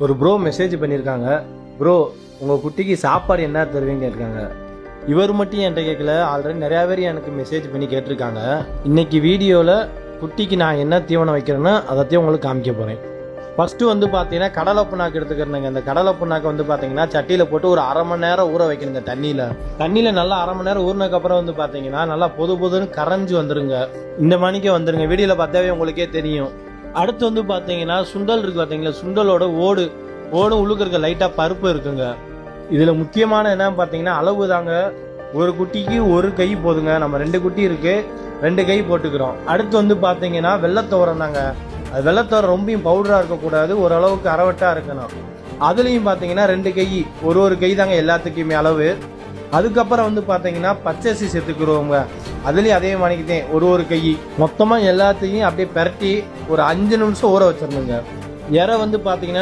ஒரு bro message பண்ணியிருக்காங்க. Bro உங்கள் குட்டிக்கு சாப்பாடு என்ன தருவீங்க இருக்காங்க. இவர் மட்டும் என்கிட்ட கேட்கல, ஆல்ரெடி நிறையா பேர் எனக்கு மெசேஜ் பண்ணி கேட்டிருக்காங்க. இன்னைக்கு வீடியோவில் குட்டிக்கு நான் என்ன தீவனம் வைக்கிறேன்னு அதைத்தையும் உங்களுக்கு காமிக்க போகிறேன். ஃபஸ்ட்டு வந்து பார்த்தீங்கன்னா கடலை புண்ணாக்கு எடுத்துக்கிறேங்க. இந்த கடலை புண்ணாக்கு வந்து பார்த்தீங்கன்னா சட்டியில் போட்டு ஒரு அரை மணி நேரம் ஊற வைக்கணுங்க. தண்ணியில் நல்லா அரை மணி நேரம் ஊறினதுக்கப்புறம் வந்து பார்த்தீங்கன்னா நல்லா பொதுன்னு கரைஞ்சி வந்துருங்க. இந்த மணிக்கு வந்துருங்க. வீடியோவில் பார்த்தாவே உங்களுக்கே தெரியும். அடுத்து வந்து பார்த்தீங்கன்னா சுண்டல் இருக்குது பார்த்தீங்களா, சுண்டலோட ஓடும் உள்ளுக்கு இருக்க லைட்டாக பருப்பு இருக்குங்க. இதில் முக்கியமான என்னன்னு பார்த்தீங்கன்னா அளவு தாங்க. ஒரு குட்டிக்கு ஒரு கை போதுங்க. நம்ம 2 குட்டி இருக்கு, 2 கை போட்டுக்கிறோம். அடுத்து வந்து பார்த்தீங்கன்னா வெள்ளத்தோரம் தாங்க. அது வெள்ளத்தோரம் ரொம்பவும் பவுடராக இருக்கக்கூடாது, ஓரளவுக்கு அரவட்டாக இருக்கணும். அதுலேயும் பார்த்தீங்கன்னா 2 கை, ஒரு கை தாங்க எல்லாத்துக்குமே அளவு. அதுக்கப்புறம் வந்து பார்த்தீங்கன்னா பச்சரிசி சேர்த்துக்கிறோங்க. அதுலேயும் அதே மணிக்குதான் ஒரு கை. மொத்தமாக எல்லாத்தையும் அப்படியே பெரட்டி ஒரு 5 நிமிஷம் ஊற வச்சிடணுங்க. இறை வந்து பார்த்தீங்கன்னா